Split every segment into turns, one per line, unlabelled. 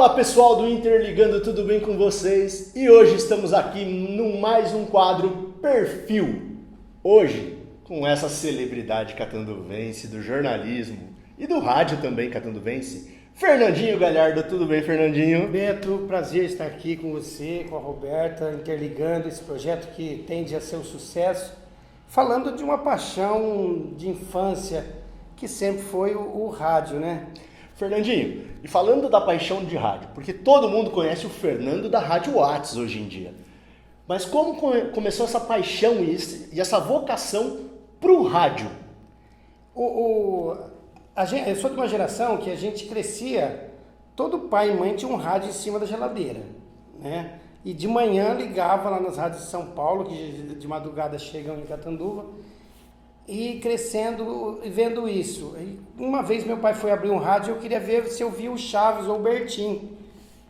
Olá pessoal do Interligando, tudo bem com vocês? E hoje estamos aqui no mais um quadro Perfil. Hoje, com essa celebridade catanduvense do jornalismo e do rádio também catanduvense, Fernandinho Galhardo. Tudo bem, Fernandinho?
Beto, prazer estar aqui com você, com a Roberta, interligando esse projeto que tende a ser um sucesso, falando de uma paixão de infância que sempre foi o rádio, né?
Fernandinho, e falando da paixão de rádio, porque todo mundo conhece o Fernando da Rádio Whats hoje em dia, mas como começou essa paixão e essa vocação para o rádio?
Eu sou de uma geração que a gente crescia, todo pai e mãe tinha um rádio em cima da geladeira, né? E de manhã ligava lá nas rádios de São Paulo, que de madrugada chegam em Catanduva, e crescendo e vendo isso. E uma vez meu pai foi abrir um rádio e eu queria ver se eu via o Chaves ou o Bertim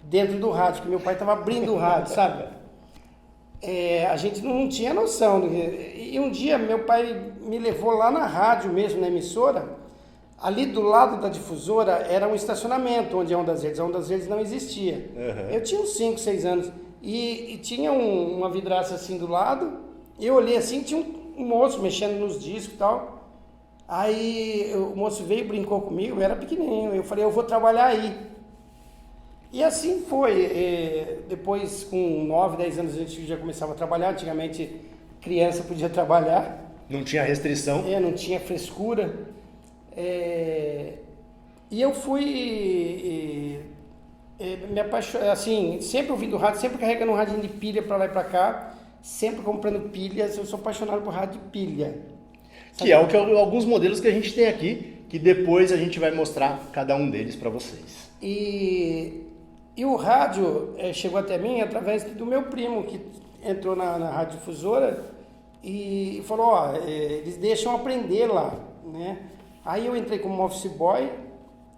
dentro do rádio, que meu pai estava abrindo o rádio, sabe? A gente não tinha noção. E um dia meu pai me levou lá na rádio mesmo, na emissora. Ali do lado da difusora era um estacionamento onde é Ondas Verdes. A Ondas Verdes não existia. Uhum. Eu tinha uns 5, 6 anos. E tinha uma vidraça assim do lado. Eu olhei assim, tinha um moço mexendo nos discos e tal. Aí o moço veio e brincou comigo, eu era pequenininho. Eu falei, eu vou trabalhar aí. E assim foi. Depois, com 9, 10 anos, a gente já começava a trabalhar. Antigamente, criança podia trabalhar.
Não tinha restrição.
Não tinha frescura. E eu fui me apaixonei, assim, sempre ouvindo rádio, sempre carregando um radinho de pilha para lá e para cá, sempre comprando pilhas. Eu sou apaixonado por rádio de pilha.
Que é alguns modelos que a gente tem aqui, que depois a gente vai mostrar cada um deles para vocês.
E o rádio chegou até mim através do meu primo, que entrou na rádio difusora e falou, eles deixam aprender lá, né? Aí eu entrei como office boy,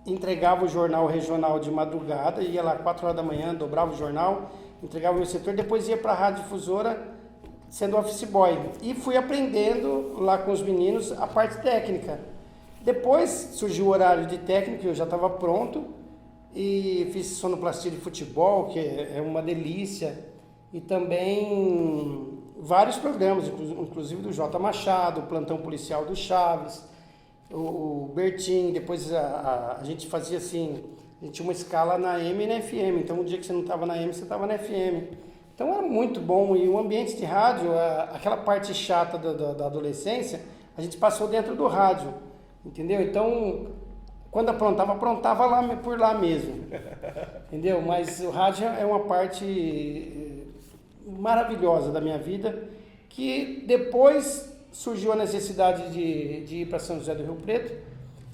entregava o jornal regional de madrugada, ia lá 4 horas da manhã, dobrava o jornal, entregava o meu setor, depois ia para a rádio difusora sendo office boy. E fui aprendendo lá com os meninos a parte técnica. Depois surgiu o horário de técnico, eu já estava pronto, e fiz sonoplastia de futebol, que é uma delícia, e também vários programas, inclusive do J. Machado, o Plantão Policial do Chaves, o Bertim. Depois a gente fazia assim, a gente tinha uma escala na AM e na FM, então o dia que você não estava na AM, você estava na FM. Então era muito bom, e o ambiente de rádio, aquela parte chata da adolescência, a gente passou dentro do rádio, entendeu? Então, quando aprontava lá por lá mesmo, entendeu? Mas o rádio é uma parte maravilhosa da minha vida, que depois surgiu a necessidade de ir para São José do Rio Preto.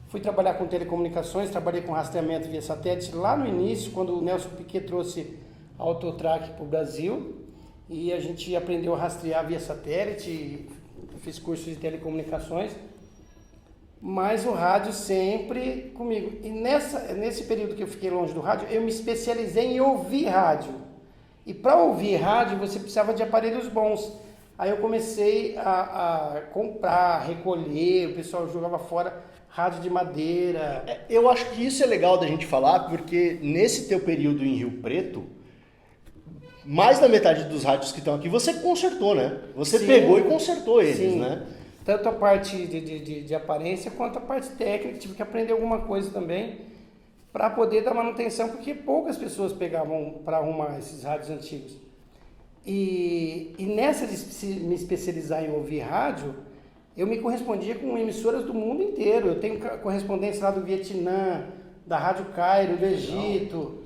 Fui trabalhar com telecomunicações, trabalhei com rastreamento via satélite lá no início, quando o Nelson Piquet trouxe a Autotrack para o Brasil, e a gente aprendeu a rastrear via satélite, fiz curso de telecomunicações, mas o rádio sempre comigo. E nesse período que eu fiquei longe do rádio, eu me especializei em ouvir rádio. E para ouvir rádio, você precisava de aparelhos bons. Aí eu comecei a comprar, recolher, o pessoal jogava fora rádio de madeira.
Eu acho que isso é legal da gente falar, porque nesse teu período em Rio Preto, mais da metade dos rádios que estão aqui, você consertou, né? Você
Sim,
pegou e consertou eles,
sim,
né?
Tanto a parte de aparência quanto a parte técnica. Tive que aprender alguma coisa também para poder dar manutenção, porque poucas pessoas pegavam para arrumar esses rádios antigos. E nessa de me especializar em ouvir rádio, eu me correspondia com emissoras do mundo inteiro. Eu tenho correspondência lá do Vietnã, da Rádio Cairo, do Egito,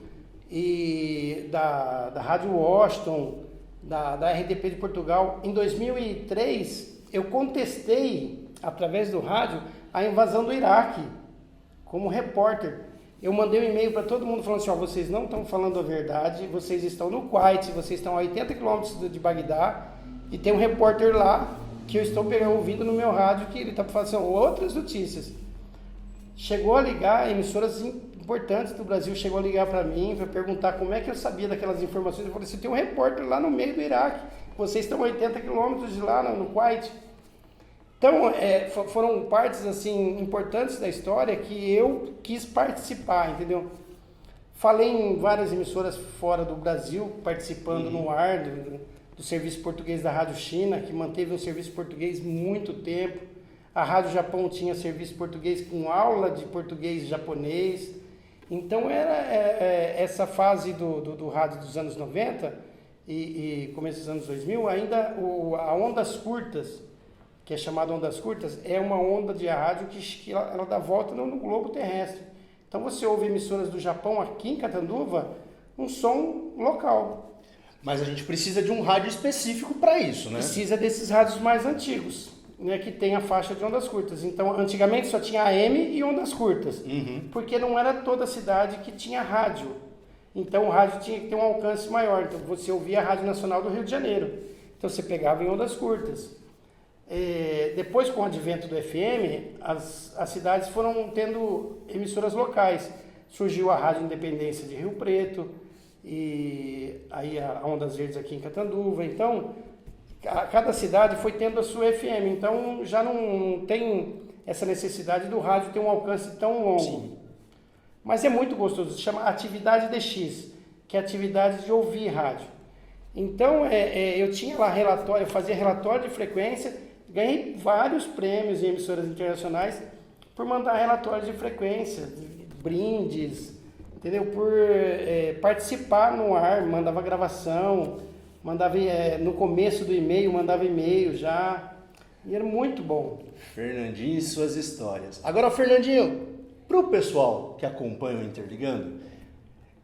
e da Rádio Washington, da RDP de Portugal. Em 2003, eu contestei, através do rádio, a invasão do Iraque, como repórter. Eu mandei um e-mail para todo mundo falando assim, vocês não estão falando a verdade, vocês estão no Kuwait, vocês estão a 80 quilômetros de Bagdá, e tem um repórter lá que eu estou ouvindo no meu rádio, que ele está falando outras notícias. Chegou a ligar, emissoras importantes do Brasil chegou a ligar para mim, para perguntar como é que eu sabia daquelas informações. Eu falei, você tem um repórter lá no meio do Iraque, vocês estão a 80 quilômetros de lá, no Kuwait. Então, foram partes assim importantes da história que eu quis participar, entendeu? Falei em várias emissoras fora do Brasil, participando no ar do serviço português da Rádio China, que manteve um serviço português muito tempo. A Rádio Japão tinha serviço português com aula de português e japonês. Então era essa fase do rádio dos anos 90 e começo dos anos 2000, ainda a ondas curtas, que é chamada ondas curtas, é uma onda de rádio que ela dá volta no globo terrestre. Então você ouve emissoras do Japão aqui em Catanduva, um som local.
Mas a gente precisa de um rádio específico para isso, né?
Precisa desses rádios mais antigos, né, que tem a faixa de ondas curtas. Então, antigamente só tinha AM e ondas curtas, porque não era toda a cidade que tinha rádio. Então, o rádio tinha que ter um alcance maior. Então, você ouvia a Rádio Nacional do Rio de Janeiro. Então, você pegava em ondas curtas. Depois, com o advento do FM, as cidades foram tendo emissoras locais. Surgiu a Rádio Independência de Rio Preto, e aí a Ondas Verdes aqui em Catanduva. Então, cada cidade foi tendo a sua FM. Então, já não tem essa necessidade do rádio ter um alcance tão longo.
Sim.
Mas é muito gostoso. Se chama atividade DX, que é a atividade de ouvir rádio. Então, eu tinha lá relatório, eu fazia relatório de frequência, ganhei vários prêmios em emissoras internacionais por mandar relatórios de frequência, brindes, entendeu? Por participar no ar, mandava gravação, mandava no começo do e-mail, mandava e-mail já, e era muito bom.
Fernandinho e suas histórias. Agora, Fernandinho, para o pessoal que acompanha o Interligando,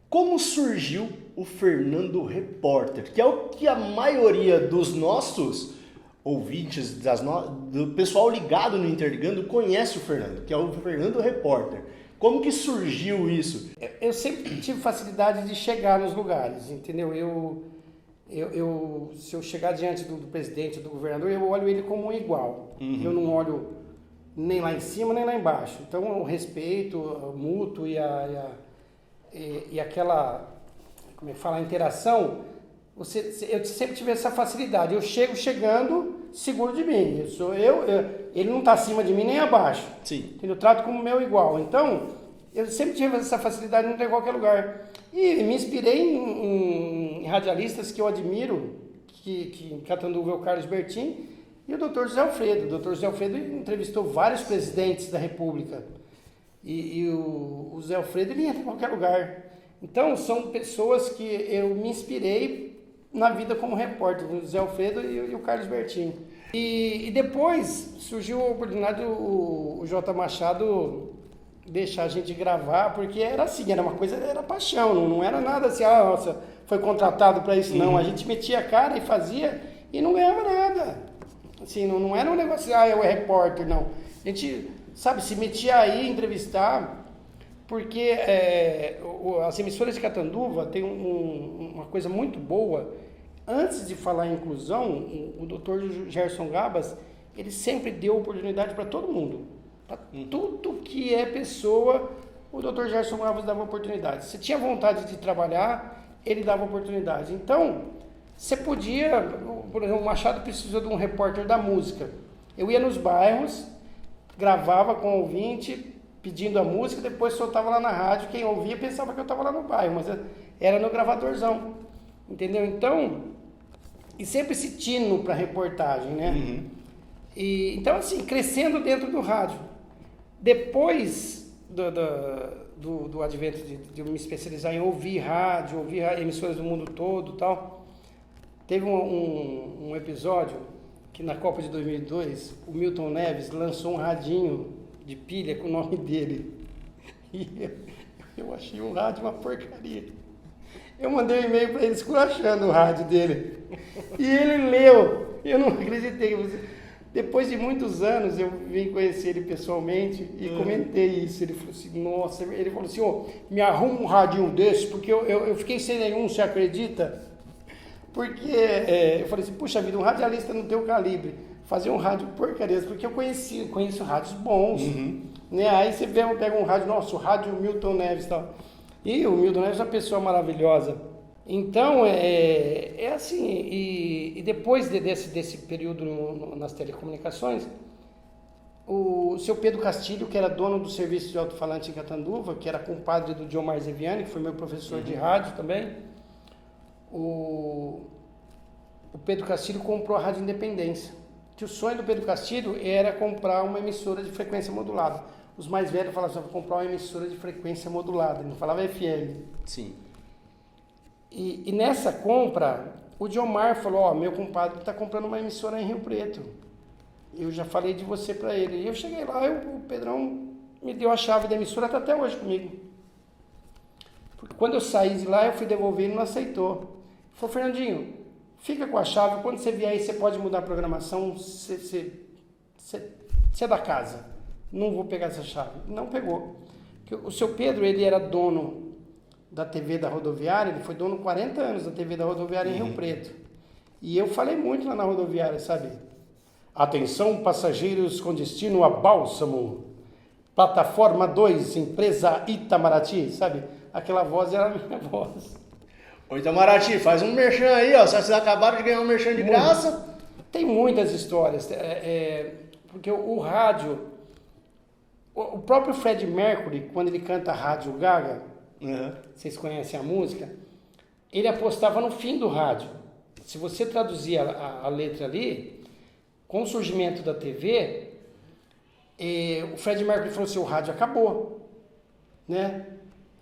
como surgiu o Fernando Repórter, que é o que a maioria dos nossos ouvintes, do pessoal ligado no Interligando, conhece o Fernando, que é o Fernando Repórter. Como que surgiu isso?
Eu sempre tive facilidade de chegar nos lugares, entendeu? Se eu chegar diante do presidente, do governador, eu olho ele como um igual. Eu não olho nem lá em cima, nem lá embaixo. Então, o respeito mútuo e aquela, como é que fala, a interação, eu sempre tive essa facilidade. Eu chego chegando seguro de mim. Ele não está acima de mim nem abaixo.
Sim.
Eu trato como meu igual. Então, eu sempre tive essa facilidade de entrar em qualquer lugar. E me inspirei em radialistas que eu admiro, que em Catanduva é o Carlos Bertin e o Dr. José Alfredo. O Dr. José Alfredo entrevistou vários presidentes da República. E o José Alfredo, ele entra em qualquer lugar. Então, são pessoas que eu me inspirei na vida como repórter, o José Alfredo e o Carlos Bertin. E depois surgiu a oportunidade o J. Machado deixar a gente gravar, porque era assim, era uma coisa, era paixão, não era nada assim, nossa, foi contratado para isso, não. A gente metia a cara e fazia e não ganhava nada. Assim, não era um negócio, eu é repórter, não. A gente, sabe, se metia aí entrevistar, porque as emissoras de Catanduva tem uma coisa muito boa. Antes de falar em inclusão, o Dr. Gerson Gabas, ele sempre deu oportunidade para todo mundo. Para tudo que é pessoa, o Dr. Gerson Gabas dava oportunidade. Se tinha vontade de trabalhar, ele dava oportunidade. Então, você podia, por exemplo, o Machado precisou de um repórter da música. Eu ia nos bairros, gravava com o ouvinte, pedindo a música, depois soltava lá na rádio. Quem ouvia pensava que eu estava lá no bairro, mas era no gravadorzão. Entendeu? Então, e sempre esse tino para reportagem, né? Então, assim, crescendo dentro do rádio. Depois do advento de eu me especializar em ouvir rádio, ouvir emissoras do mundo todo e tal, teve um episódio que na Copa de 2002, o Milton Neves lançou um radinho de pilha com o nome dele. E eu achei o rádio uma porcaria. Eu mandei um e-mail para ele esculachando o rádio dele. E ele leu. Eu não acreditei. Depois de muitos anos, eu vim conhecer ele pessoalmente e comentei isso. Ele falou assim, nossa, ele falou assim, me arruma um radinho desse, porque eu fiquei sem nenhum, você acredita? Porque eu falei assim, puxa vida, um radialista no teu calibre, fazer um rádio porcaria, porque eu conheço rádios bons. Né? Aí você pega um rádio, nossa, o rádio Milton Neves e tal. E o Milton Neves é uma pessoa maravilhosa. Então, é assim, e depois desse período nas telecomunicações, o seu Pedro Castilho, que era dono do serviço de alto-falante em Catanduva, que era compadre do Diomar Zeviani, que foi meu professor de rádio também, o Pedro Castilho comprou a Rádio Independência. Que o sonho do Pedro Castilho era comprar uma emissora de frequência modulada. Os mais velhos falavam assim, vou comprar uma emissora de frequência modulada, ele não falava FM.
Sim.
E nessa compra, o Diomar falou, meu compadre está comprando uma emissora em Rio Preto. Eu já falei de você para ele. E eu cheguei lá, o Pedrão me deu a chave da emissora, está até hoje comigo. Porque quando eu saí de lá, eu fui devolver e ele não aceitou. Ele falou, Fernandinho, fica com a chave, quando você vier aí, você pode mudar a programação, você é da casa. Não vou pegar essa chave. Não pegou. Porque o seu Pedro, ele era dono da TV da rodoviária, ele foi dono 40 anos da TV da rodoviária em Rio Preto. E eu falei muito lá na rodoviária, sabe? Atenção, passageiros com destino a Bálsamo. Plataforma 2, empresa Itamaraty, sabe? Aquela voz era a minha voz.
Ô Itamaraty, faz um merchan aí, ó. Vocês acabaram de ganhar um merchan de graça.
Tem muitas histórias. Porque o rádio... O próprio Fred Mercury, quando ele canta Rádio Gaga, vocês conhecem a música, ele apostava no fim do rádio. Se você traduzir a letra ali... Com o surgimento da TV, o Fred Mercury falou assim, o rádio acabou, né?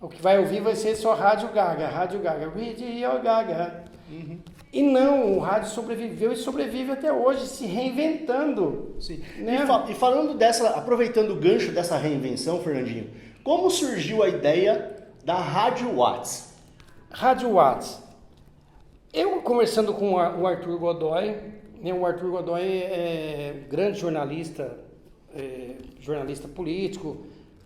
O que vai ouvir vai ser só Rádio Gaga, Radio Gaga. E não, o rádio sobreviveu e sobrevive até hoje, se reinventando.
Sim.
Né?
E falando dessa, aproveitando o gancho dessa reinvenção, Fernandinho, como surgiu a ideia da Rádio Watts?
Rádio Watts. Eu conversando com o Arthur Godoy, o Arthur Godoy é grande jornalista, jornalista político,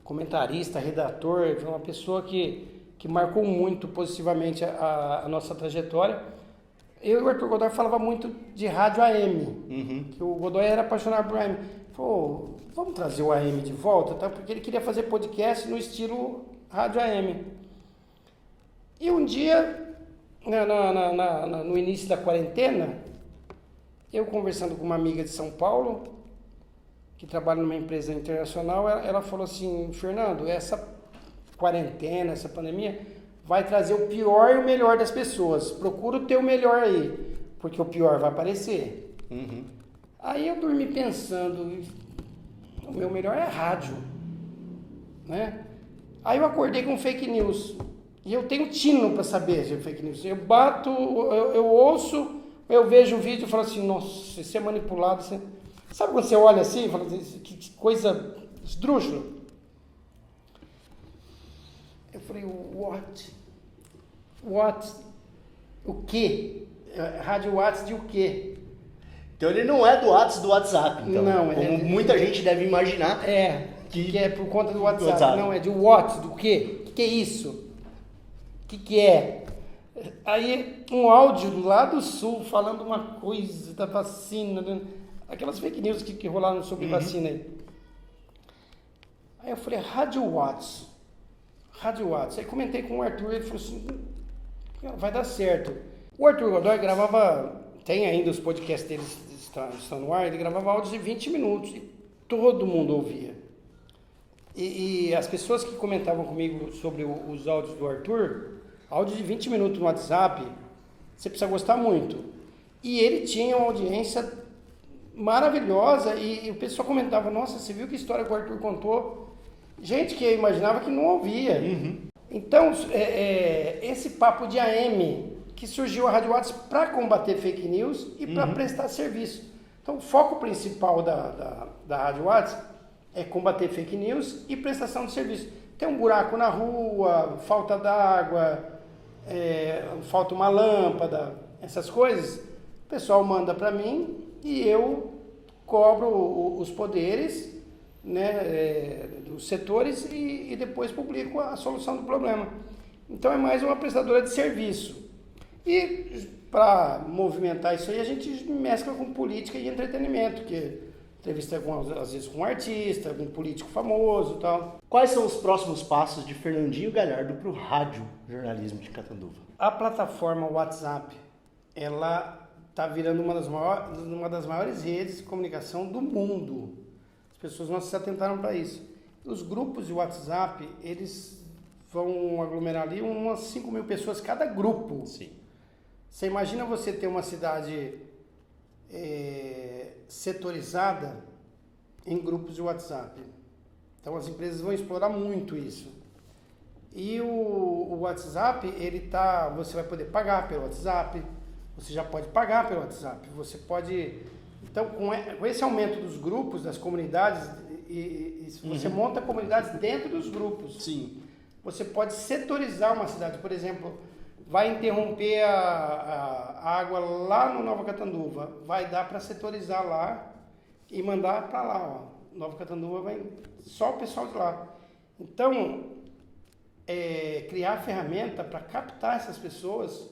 comentarista, redator, foi uma pessoa que marcou muito positivamente a nossa trajetória. Eu e o Arthur Godoy falava muito de rádio AM, que o Godoy era apaixonado por AM. Falou, vamos trazer o AM de volta, tá? Porque ele queria fazer podcast no estilo rádio AM. E um dia, no início da quarentena, eu conversando com uma amiga de São Paulo, que trabalha numa empresa internacional, ela falou assim, Fernando, essa quarentena, essa pandemia, vai trazer o pior e o melhor das pessoas. Procura o teu melhor aí, porque o pior vai aparecer. Aí eu dormi pensando, o meu melhor é rádio, né? Aí eu acordei com fake news, e eu tenho tino para saber de fake news. Eu bato, eu ouço, eu vejo o vídeo e falo assim, nossa, isso é manipulado. Isso é... Sabe quando você olha assim e fala assim, que coisa esdrúxula? Eu falei, what? O quê? Rádio Watts de o quê?
Então ele não é do WhatsApp, então.
Não,
como muita gente deve imaginar.
Que é por conta do WhatsApp. Não, é de what? Do quê? O que é isso? O que é? Aí um áudio lá do sul falando uma coisa da vacina, aquelas fake news que rolaram sobre vacina aí. Aí eu falei, Rádio Watts. Aí comentei com o Arthur, ele falou assim, vai dar certo. O Arthur Godoy gravava, tem ainda os podcasts deles, estão no ar, ele gravava áudios de 20 minutos e todo mundo ouvia. E as pessoas que comentavam comigo sobre os áudios do Arthur, áudio de 20 minutos no WhatsApp, você precisa gostar muito. E ele tinha uma audiência maravilhosa e o pessoal comentava, nossa, você viu que história que o Arthur contou? Gente que eu imaginava que não ouvia. Então, esse papo de AM, que surgiu a Rádio Watts para combater fake news e para prestar serviço. Então, o foco principal da Rádio Watts é combater fake news e prestação de serviço. Tem um buraco na rua, falta d'água, falta uma lâmpada, essas coisas, o pessoal manda para mim e eu cobro os poderes, né, dos setores e depois publico a solução do problema. Então é mais uma prestadora de serviço. E para movimentar isso aí a gente mescla com política e entretenimento, que entrevista às vezes com um artista, com um político famoso e tal.
Quais são os próximos passos de Fernandinho Galhardo para o rádio jornalismo de Catanduva?
A plataforma WhatsApp, ela está virando uma das maiores redes de comunicação do mundo. As pessoas não se atentaram para isso. Os grupos de WhatsApp, eles vão aglomerar ali umas 5 mil pessoas cada grupo.
Sim.
Você imagina você ter uma cidade setorizada em grupos de WhatsApp. Então as empresas vão explorar muito isso. E o WhatsApp, você vai poder pagar pelo WhatsApp, você já pode pagar pelo WhatsApp, você pode... Então, com esse aumento dos grupos, das comunidades, você monta comunidades dentro dos grupos.
Sim.
Você pode setorizar uma cidade. Por exemplo, vai interromper a água lá no Nova Catanduva, vai dar para setorizar lá e mandar para lá. Ó. Nova Catanduva vai só o pessoal de lá. Então, criar ferramenta para captar essas pessoas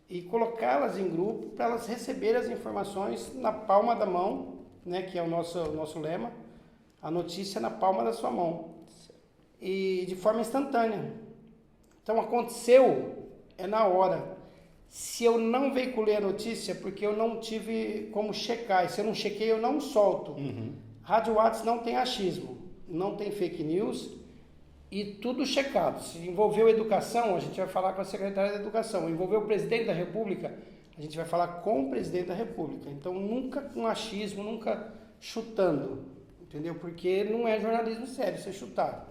e colocá-las em grupo para elas receberem as informações na palma da mão, né, que é o nosso lema, a notícia na palma da sua mão, e de forma instantânea. Então, aconteceu, é na hora. Se eu não veiculei a notícia, porque eu não tive como checar, e se eu não chequei, eu não solto. Rádio WhatsApp não tem achismo, não tem fake news, e tudo checado. Se envolveu educação, a gente vai falar com a secretária da Educação. Envolveu o presidente da República, a gente vai falar com o presidente da República. Então, nunca com achismo, nunca chutando, entendeu? Porque não é jornalismo sério você chutar.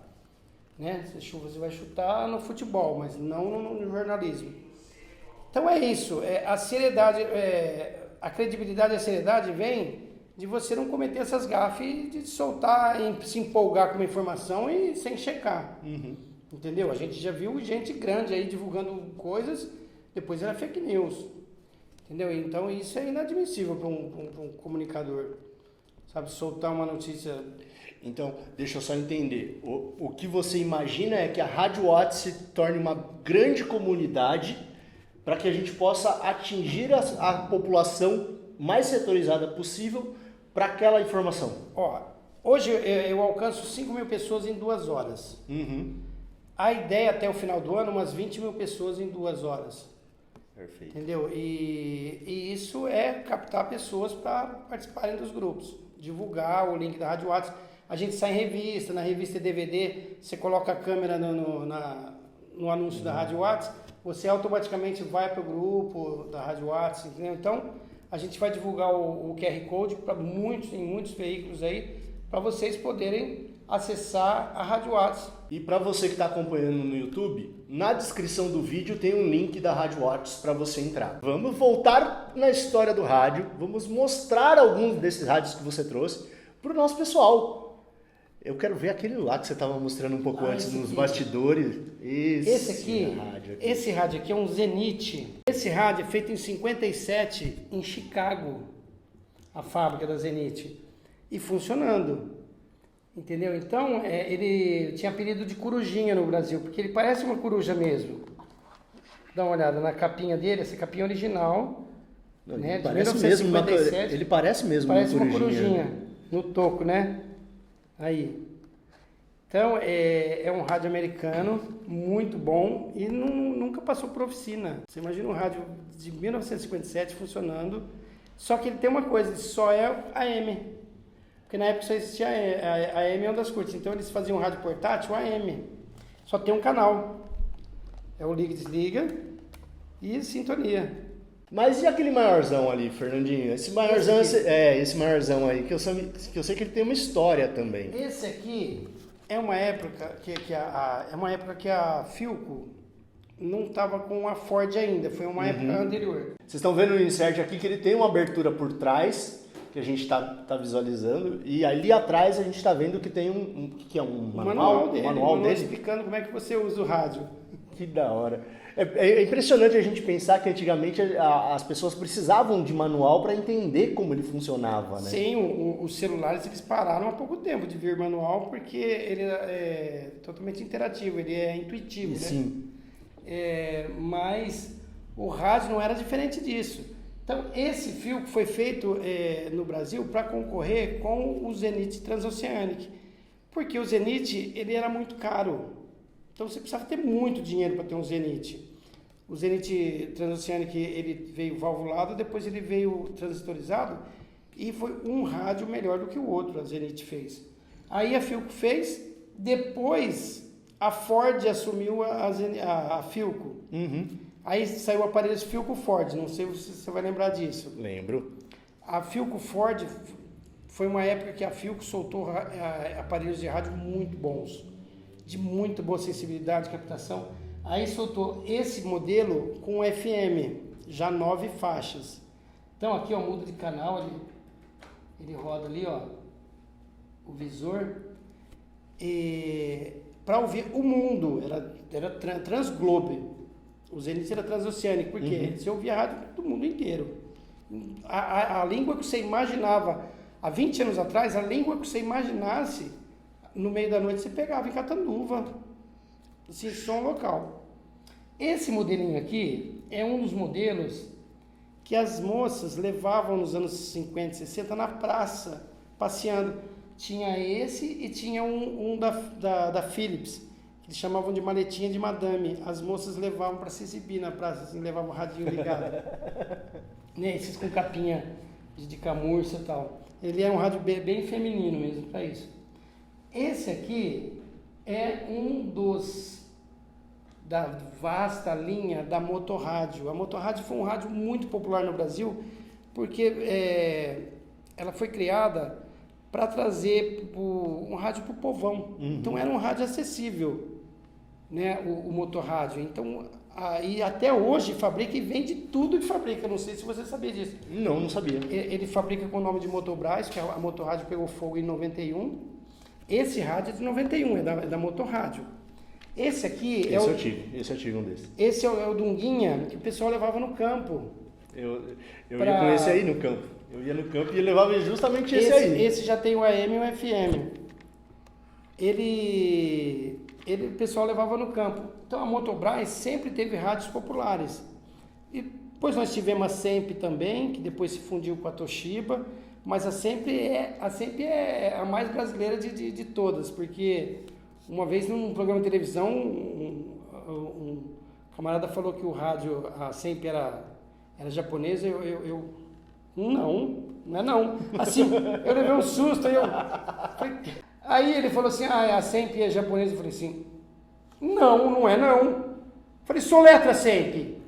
Né? Você vai chutar no futebol, mas não no jornalismo. Então é isso. A seriedade, a credibilidade e a seriedade vem de você não cometer essas gafes de soltar, se empolgar com uma informação e sem checar. Entendeu? A gente já viu gente grande aí divulgando coisas, depois era fake news. Entendeu? Então isso é inadmissível para um comunicador. Sabe, soltar uma notícia...
Então, deixa eu só entender. O que você imagina é que a Rádio WhatsApp se torne uma grande comunidade para que a gente possa atingir a população mais setorizada possível para aquela informação.
Ó, hoje eu alcanço 5 mil pessoas em 2 horas. A ideia até o final do ano, umas 20 mil pessoas em 2 horas.
Perfeito.
Entendeu? E isso é captar pessoas para participarem dos grupos. Divulgar o link da Rádio WhatsApp. A gente sai em revista, na revista e DVD, você coloca a câmera no anúncio da Rádio WhatsApp, você automaticamente vai para o grupo da Rádio WhatsApp, entendeu? Então, a gente vai divulgar o QR Code em muitos veículos aí, para vocês poderem acessar a Rádio WhatsApp.
E para você que está acompanhando no YouTube, na descrição do vídeo tem um link da Rádio WhatsApp para você entrar. Vamos voltar na história do rádio, vamos mostrar alguns desses rádios que você trouxe para o nosso pessoal. Eu quero ver aquele lá que você estava mostrando um pouco antes nos bastidores.
Esse rádio aqui é um Zenith. Esse rádio é feito em 57 em Chicago, a fábrica da Zenith, e funcionando. Entendeu? Então, ele tinha apelido de corujinha no Brasil, porque ele parece uma coruja mesmo. Dá uma olhada na capinha dele, essa capinha original, né, de 1957.
Ele parece mesmo
uma corujinha no toco, né? Aí. Então, é um rádio americano, muito bom, e nunca passou por oficina. Você imagina um rádio de 1957 funcionando, só que ele tem uma coisa, ele só é AM. Porque na época só existia a AM é ondas curtas, então eles faziam um rádio portátil AM. Só tem um canal. É o liga e desliga e sintonia.
Mas e aquele maiorzão ali, Fernandinho? Esse maiorzão aí, que eu sei que ele tem uma história também.
Esse aqui é uma época que a Philco não estava com a Ford ainda, foi uma época anterior.
Vocês estão vendo no insert aqui que ele tem uma abertura por trás, que a gente tá visualizando, e ali atrás a gente está vendo que tem um manual dele
explicando como é que você usa o rádio.
Que da hora. É impressionante a gente pensar que antigamente as pessoas precisavam de manual para entender como ele funcionava, né?
Sim, os celulares eles pararam há pouco tempo de vir manual porque ele é totalmente interativo, ele é intuitivo, né?
Sim.
Mas o rádio não era diferente disso. Então, esse fio foi feito no Brasil para concorrer com o Zenith Transoceanic, porque o Zenith ele era muito caro. Então você precisava ter muito dinheiro para ter um Zenith. O Zenith Transoceanic ele veio valvulado, depois ele veio transistorizado E foi um rádio melhor do que o outro, a Zenith fez. Aí a Philco fez, depois a Ford assumiu a Philco. Aí saiu o aparelho Philco Ford, não sei se você vai lembrar disso.
Lembro.
A Philco Ford foi uma época que a Philco soltou aparelhos de rádio muito bons, de muito boa sensibilidade de captação. Aí soltou esse modelo com FM, já 9 faixas. Então aqui, ó, muda de canal, ele roda ali, ó, o visor. E para ouvir o mundo, era Transglobe. O Zenith era transoceânico, porque você ouvia rádio do mundo inteiro. A língua que você imaginava, há 20 anos atrás, a língua que você imaginasse, no meio da noite você pegava em Catanduva, assim, som local. Esse modelinho aqui é um dos modelos que as moças levavam nos anos 50, 60 na praça, passeando. Tinha esse e tinha um da Philips, que eles chamavam de maletinha de madame. As moças levavam para se exibir na praça, assim, levavam o radinho ligado. Né, esses com capinha de camurça e tal. Ele é um rádio bem feminino mesmo para isso. Esse aqui é um dos da vasta linha da motorrádio. A motorrádio foi um rádio muito popular no Brasil porque ela foi criada para trazer um rádio para o povão. Então era um rádio acessível, né, o motorrádio. Então, e até hoje fabrica e vende tudo que fabrica. Não sei se você sabia disso.
Não sabia.
Ele fabrica com o nome de Motobrás, que a motorrádio pegou fogo em 91. Esse rádio é de 91, é da motorrádio. Esse aqui
Esse eu tive um desses.
Esse é o Dunguinha, que o pessoal levava no campo.
Eu ia com esse aí no campo. Eu ia no campo e levava justamente esse aí.
Esse já tem o AM e o FM. O pessoal levava no campo. Então a Motobrás sempre teve rádios populares. E depois nós tivemos a SEMP também, que depois se fundiu com a Toshiba. Mas a SEMP é a mais brasileira de todas, porque uma vez num programa de televisão, um camarada falou que o rádio, a SEMP era japonesa, não é não. Assim, eu levei um susto, aí ele falou assim, a SEMP é japonesa, eu falei assim, não é não. Eu falei, soletra SEMP.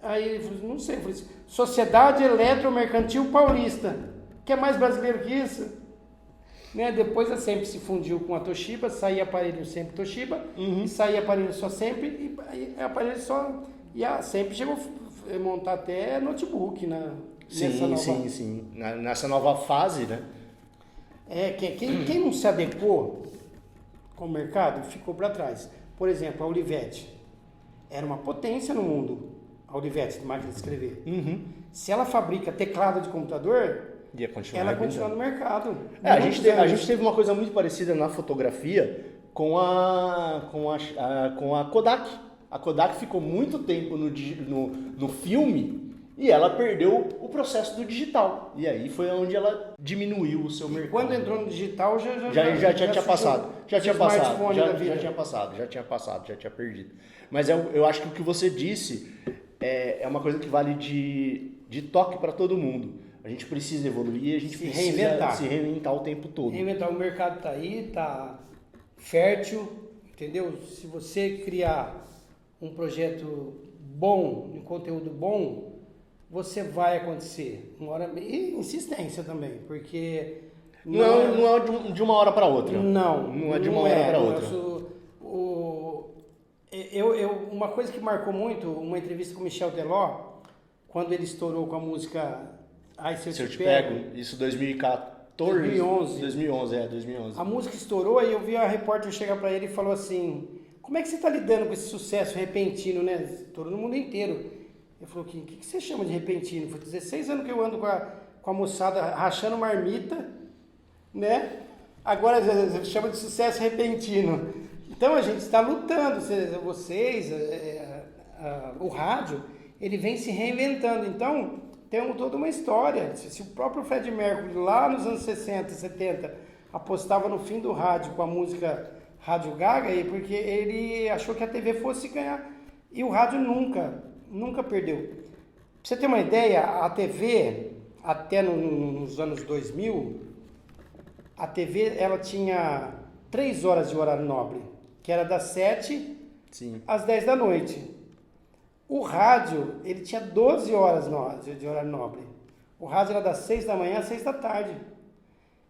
Aí ele falou, não sei, eu falei assim, Sociedade Eletromercantil Paulista, que é mais brasileiro que isso? Né? Depois a SEMP se fundiu com a Toshiba, saía aparelho sempre Toshiba, e saía aparelho só sempre, e aparelho só... E a SEMP chegou a montar até notebook, né?
Sim. Nessa nova fase, né?
Quem não se adequou com o mercado ficou para trás. Por exemplo, a Olivetti era uma potência no mundo, a Olivetti, de máquina de escrever. Se ela fabrica teclado de computador, ela continua no mercado.
A gente teve uma coisa muito parecida na fotografia com a Kodak. A Kodak ficou muito tempo no filme e ela perdeu o processo do digital. E aí foi onde ela diminuiu o seu mercado.
Quando entrou no digital já
tinha passado. Já tinha perdido. Mas eu acho que o que você disse é uma coisa que vale de toque para todo mundo. A gente precisa evoluir, a gente precisa se reinventar o tempo todo.
Reinventar, o mercado está aí, está fértil, entendeu? Se você criar um projeto bom, um conteúdo bom, você vai acontecer. E insistência também, porque...
Não é de uma hora para outra.
Não
é de uma hora para outra.
Uma coisa que marcou muito, uma entrevista com o Michel Teló, quando ele estourou com a música Ai, Se Eu Te Pego.
Isso 2014. 2011.
A música estourou, aí eu vi a repórter chegar para ele e falou assim, como é que você está lidando com esse sucesso repentino, né? Estourou no mundo inteiro. Ele falou, o que você chama de repentino? Foi 16 anos que eu ando com a moçada rachando marmita, né? Agora você chama de sucesso repentino. Então a gente está lutando, o rádio, ele vem se reinventando. Então tem toda uma história. Se o próprio Fred Mercury lá nos anos 60, 70 apostava no fim do rádio com a música Rádio Gaga, porque ele achou que a TV fosse ganhar. E o rádio nunca perdeu. Pra você ter uma ideia, a TV até nos anos 2000, a TV ela tinha 3 horas de horário nobre, que era das 7
Sim.
às 10 da noite. O rádio, ele tinha 12 horas de horário nobre. O rádio era das 6 da manhã às 6 da tarde.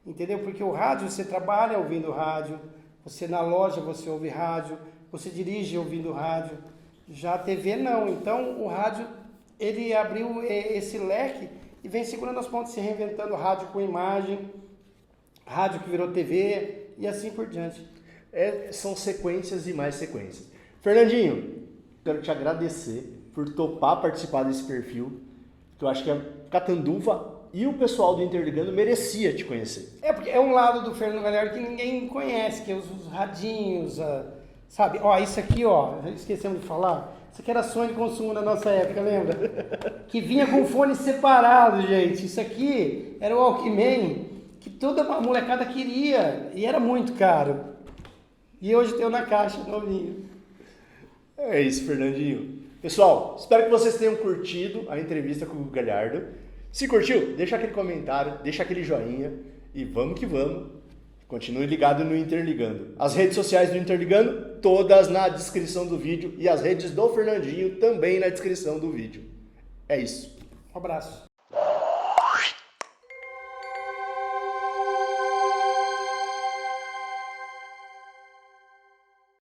Entendeu? Porque o rádio, você trabalha ouvindo rádio, você na loja você ouve rádio, você dirige ouvindo rádio. Já a TV não. Então o rádio, ele abriu esse leque e vem segurando as pontas, se reinventando rádio com imagem, rádio que virou TV e assim por diante.
São sequências e mais sequências. Fernandinho, quero te agradecer por topar participar desse perfil, que eu acho que a Catanduva e o pessoal do Interligando merecia te conhecer.
Porque é um lado do Fernando Galhardo que ninguém conhece, que é os radinhos, sabe? Ó, isso aqui, ó, esquecemos de falar. Isso aqui era sonho de consumo na nossa época, lembra? Que vinha com fone separado, gente. Isso aqui era o Walkman que toda a molecada queria e era muito caro. E hoje tem na caixa, novinho.
É isso, Fernandinho. Pessoal, espero que vocês tenham curtido a entrevista com o Galhardo. Se curtiu, deixa aquele comentário, deixa aquele joinha e vamos que vamos. Continue ligado no Interligando. As redes sociais do Interligando, todas na descrição do vídeo e as redes do Fernandinho também na descrição do vídeo. É isso.
Um abraço.